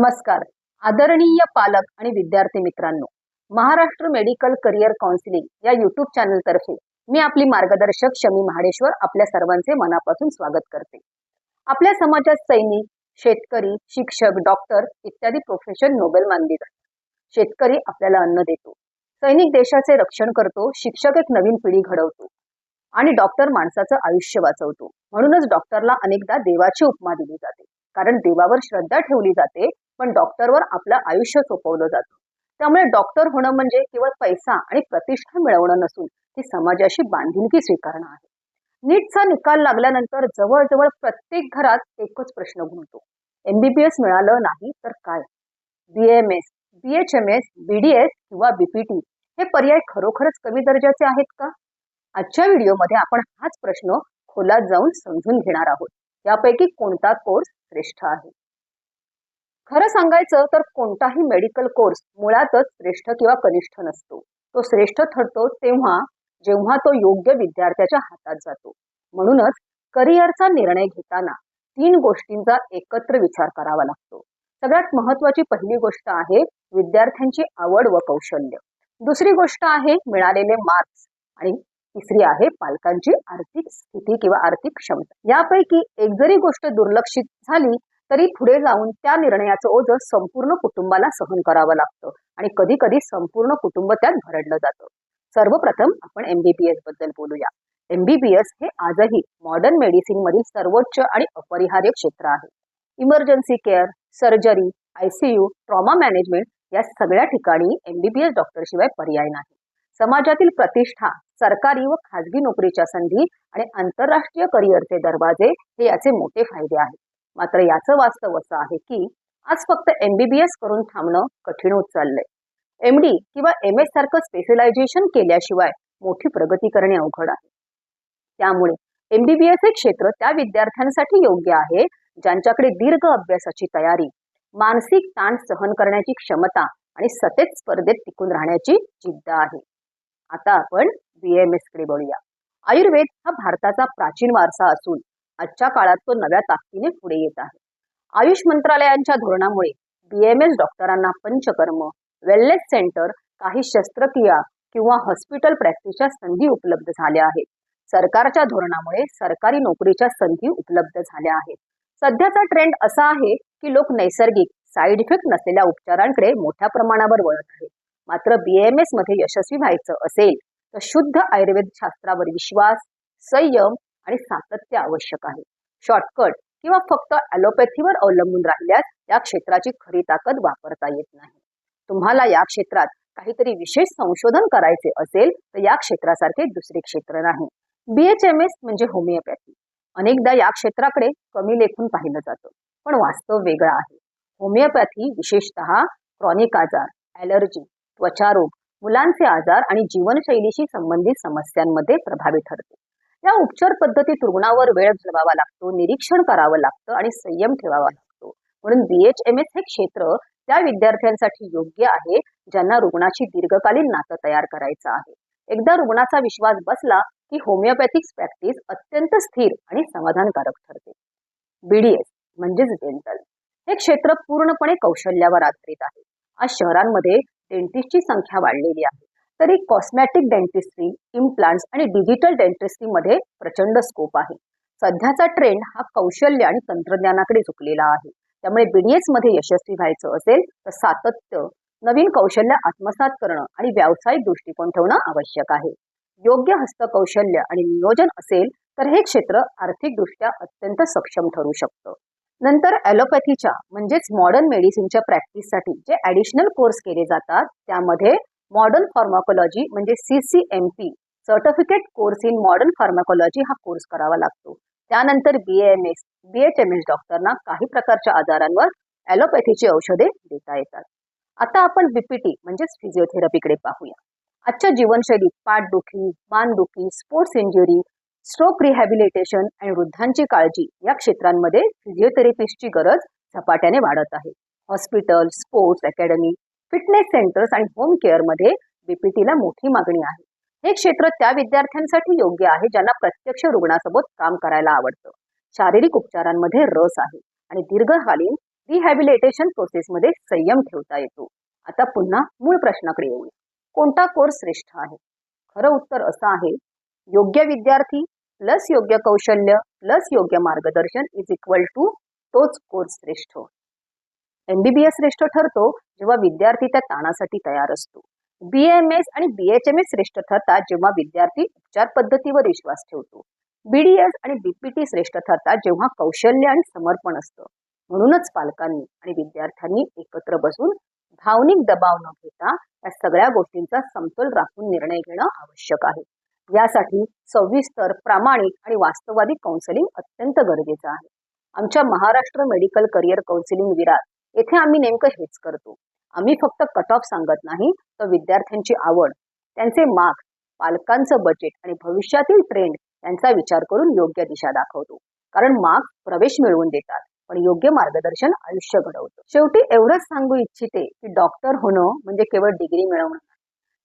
नमस्कार. आदरणीय पालक आणि विद्यार्थी मित्रांनो, महाराष्ट्र मेडिकल करिअर काउन्सिलिंग या यूट्यूब चॅनल तर्फे मी आपली मार्गदर्शक शमी महाडेश्वर आपल्या सर्वांचे मनापासून स्वागत करते. आपल्या समाजात सैनिक, शेतकरी, शिक्षक, डॉक्टर इत्यादी प्रोफेशन नोबेल मानली जातात. शेतकरी आपल्याला अन्न देतो, सैनिक देशाचे रक्षण करतो, शिक्षक एक नवीन पिढी घडवतो आणि डॉक्टर माणसाचं आयुष्य वाचवतो. म्हणूनच डॉक्टरला अनेकदा देवाची उपमा दिली जाते, कारण देवावर श्रद्धा ठेवली जाते, पण डॉक्टरवर आपलं आयुष्य सोपवलं जातं. त्यामुळे डॉक्टर होणं म्हणजे केवळ पैसा आणि प्रतिष्ठा मिळवणं नसून ती समाजाशी बांधिलकी स्वीकारणं आहे. नीटचा निकाल लागल्यानंतर जवळजवळ प्रत्येक घरात एकच प्रश्न घुमतो, MBBS मिळालं नाही तर काय? BAMS, BHMS, BDS किंवा BPT हे पर्याय खरोखरच कमी दर्जाचे आहेत का? आजच्या व्हिडिओमध्ये आपण हाच प्रश्न खोलात जाऊन समजून घेणार आहोत. यापैकी कोणता कोर्स श्रेष्ठ आहे? खरं सांगायचं तर कोणताही मेडिकल कोर्स मुळातच श्रेष्ठ किंवा कनिष्ठ नसतो. तो श्रेष्ठ ठरतो जेव्हा तो योग्य विद्यार्थ्याच्या हातात जातो. म्हणूनच करिअरचा निर्णय घेताना 3 गोष्टींचा एकत्र विचार करावा लागतो. सगळ्यात महत्वाची पहिली गोष्ट आहे विद्यार्थ्यांची आवड व कौशल्य. दुसरी गोष्ट आहे मिळालेले मार्क्स आणि तिसरी आहे पालकांची आर्थिक स्थिती किंवा आर्थिक क्षमता. यापैकी एक जरी गोष्ट दुर्लक्षित झाली तरी पुढे जाऊन त्या निर्णयाचं ओझं संपूर्ण कुटुंबाला सहन करावं लागतं आणि कधी कधी संपूर्ण कुटुंब त्यात भरडलं जातं. सर्वप्रथम आपण MBBS बद्दल बोलूया. MBBS हे आजही मॉडर्न मेडिसिन मधील सर्वोच्च आणि अपरिहार्य क्षेत्र आहे. Emergency care, surgery, ICU, trauma management या सगळ्या ठिकाणी MBBS डॉक्टरशिवाय पर्याय नाही. समाजातील प्रतिष्ठा, सरकारी व खाजगी नोकरीच्या संधी आणि आंतरराष्ट्रीय करिअरचे दरवाजे हे याचे मोठे फायदे आहेत. मात्र याचं वास्तव असं आहे की आज फक्त MBBS करून थांबणं कठीण होत चाललंय. MD किंवा MS सारखं स्पेशलायझेशन केल्याशिवाय मोठी प्रगती करणे अवघड आहे. त्यामुळे MBBS हे क्षेत्र त्या विद्यार्थ्यांसाठी योग्य आहे ज्यांच्याकडे दीर्घ अभ्यासाची तयारी, मानसिक ताण सहन करण्याची क्षमता आणि सतत स्पर्धेत टिकून राहण्याची जिद्द आहे. आता आपण BAMS कडे बोलूया. आयुर्वेद हा भारताचा प्राचीन वारसा असून आजच्या काळात तो नव्या ताकदीने पुढे येत आहे. आयुष मंत्रालयांच्या धोरणामुळे BAMS डॉक्टरांना पंचकर्म, वेलनेस सेंटर, काही शस्त्रक्रिया किंवा हॉस्पिटल प्रॅक्टिसच्या संधी उपलब्ध झाल्या आहेत. सरकारच्या धोरणामुळे सरकारी नोकरीच्या संधी उपलब्ध झाल्या आहेत. सध्याचा ट्रेंड असा आहे की लोक नैसर्गिक, साईड इफेक्ट नसलेल्या उपचारांकडे मोठ्या प्रमाणावर वळत आहेत. मात्र BAMS मध्ये यशस्वी व्हायचं असेल तर शुद्ध आयुर्वेद शास्त्रावर विश्वास, संयम आणि सातत्य आवश्यक आहे. शॉर्टकट किंवा फक्त ॲलोपॅथीवर अवलंबून राहिल्यास या क्षेत्राची खरी ताकद वापरता येत नाही. तुम्हाला या क्षेत्रात काहीतरी विशेष संशोधन करायचे असेल तर या क्षेत्रासारखे दुसरे क्षेत्र नाही. BHMS म्हणजे होमिओपॅथी. अनेकदा या क्षेत्राकडे कमी लेखून पाहिलं जातं, पण वास्तव वेगळं आहे. होमिओपॅथी विशेषतः क्रॉनिक आजार, ॲलर्जी, त्वचारोग, मुलांचे आजार आणि जीवनशैलीशी संबंधित समस्यांमध्ये प्रभावी ठरते. या उपचार पद्धतीत रुग्णावर वेळ घालवावा लागतो, निरीक्षण करावं लागतं आणि संयम ठेवावा लागतो. म्हणून BHMS हे क्षेत्र त्या विद्यार्थ्यांसाठी योग्य आहे ज्यांना रुग्णाची दीर्घकालीन नातं तयार करायचं आहे. एकदा रुग्णाचा विश्वास बसला की होमिओपॅथिक प्रॅक्टिस अत्यंत स्थिर आणि समाधानकारक ठरते. BDS म्हणजेच डेंटल हे क्षेत्र पूर्णपणे कौशल्यावर आधारित आहे. आज शहरांमध्ये डेंटिस्टची संख्या वाढलेली आहे, तरी कॉस्मॅटिक डेंटिस्ट्री, इम्प्लांट्स आणि डिजिटल डेंटिस्ट्री मध्ये प्रचंड स्कोप आहे. सध्याचा ट्रेंड हा कौशल्य आणि तंत्रज्ञानाकडे झुकलेला आहे. त्यामुळे BDS मध्ये यशस्वी व्हायचं असेल तर सातत्य, नवीन कौशल्य आत्मसात करणं आणि व्यावसायिक दृष्टिकोन ठेवणं आवश्यक आहे. योग्य हस्तकौशल्य आणि नियोजन असेल तर हे क्षेत्र आर्थिकदृष्ट्या अत्यंत सक्षम ठरू शकतं. नंतर ॲलोपॅथीच्या म्हणजेच मॉडर्न मेडिसिनच्या प्रॅक्टिससाठी जे ॲडिशनल कोर्स केले जातात त्यामध्ये मॉडर्न फार्माकोलॉजी म्हणजे CCMP certificate course in modern pharmacology हा कोर्स करावा लागतो. त्यानंतर BAMS, BHMS डॉक्टरना काही प्रकारच्या आजारांवर ॲलोपॅथीची औषधे देता येतात. आता आपण BPT म्हणजेच फिजिओथेरपीकडे पाहूया. आजच्या जीवनशैलीत पाठदुखी, मानदुखी, स्पोर्ट्स इंजुरी, स्ट्रोक रिहॅबिलिटेशन आणि वृद्धांची काळजी या क्षेत्रांमध्ये फिजिओथेरपिस्टची गरज झपाट्याने वाढत आहे. Hospital, sports academy, fitness centres आणि होम केअरमध्ये BPTला मोठी मागणी आहे. हे क्षेत्र त्या विद्यार्थ्यांसाठी योग्य आहे ज्यांना प्रत्यक्ष रुग्णासोबत काम करायला आवडतं, शारीरिक उपचारांमध्ये रस आहे आणि दीर्घकालीन रिहॅबिलिटेशन प्रोसेसमध्ये संयम ठेवता येतो. आता पुन्हा मूळ प्रश्नाकडे येऊया. कोणता कोर्स श्रेष्ठ आहे? खरं उत्तर असं आहे, योग्य विद्यार्थी प्लस योग्य कौशल्य प्लस योग्य मार्गदर्शन इज इक्वल टू तोच कोर्स श्रेष्ठ. MBBS श्रेष्ठ ठरतो जेव्हा विद्यार्थी त्या ताणासाठी तयार असतो. BAMS आणि BHMS श्रेष्ठ ठरतात जेव्हा विद्यार्थी उपचार पद्धतीवर विश्वास ठेवतो. BDS आणि BPT श्रेष्ठ ठरतात जेव्हा कौशल्य आणि समर्पण असतं. म्हणूनच पालकांनी आणि विद्यार्थ्यांनी एकत्र बसून भावनिक दबाव न घेता या सगळ्या गोष्टींचा समतोल राखून निर्णय घेणं आवश्यक आहे. यासाठी सविस्तर, प्रामाणिक आणि वास्तववादी काउन्सिलिंग अत्यंत गरजेचं आहे. आमच्या Maharashtra medical career counselling Virar येथे आम्ही नेमकं हेच करतो. आम्ही फक्त कट ऑफ सांगत नाही, तर विद्यार्थ्यांची आवड, त्यांचे मार्क्स, पालकांचं बजेट आणि भविष्यातील ट्रेंड यांचा विचार करून योग्य दिशा दाखवतो. कारण मार्क्स प्रवेश मिळवून देतात, पण योग्य मार्गदर्शन आयुष्य घडवतं. शेवटी एवढंच सांगू इच्छिते की डॉक्टर होणं म्हणजे केवळ डिग्री मिळवणं नाही,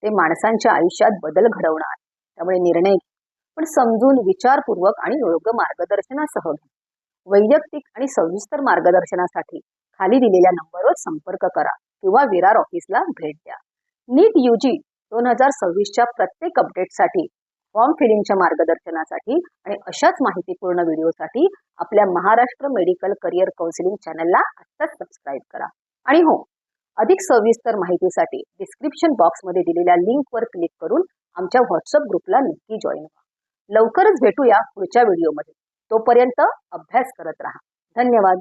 ते माणसांच्या आयुष्यात बदल घडवणं आहे. त्यामुळे निर्णय घ्या, पण समजून, विचारपूर्वक आणि योग्य मार्गदर्शनासह घ्या. वैयक्तिक आणि सविस्तर मार्गदर्शनासाठी खाली दिलेल्या नंबरवर संपर्क करा किंवा विरार ऑफिसला भेट द्या. नीट UG 2026च्या प्रत्येक अपडेटसाठी, फॉर्म फिलिंगच्या मार्गदर्शनासाठी आणि अशाच माहितीपूर्ण व्हिडिओसाठी आपल्या महाराष्ट्र मेडिकल करिअर काउन्सिलिंग चॅनलला आत्ताच सबस्क्राईब करा. आणि हो, अधिक सविस्तर माहितीसाठी डिस्क्रिप्शन बॉक्समध्ये दिलेल्या लिंकवर क्लिक करून आमच्या व्हॉट्सअप ग्रुपला नक्की जॉईन व्हा. लवकरच भेटूया पुढच्या व्हिडिओमध्ये. तोपर्यंत अभ्यास करत राहा. धन्यवाद.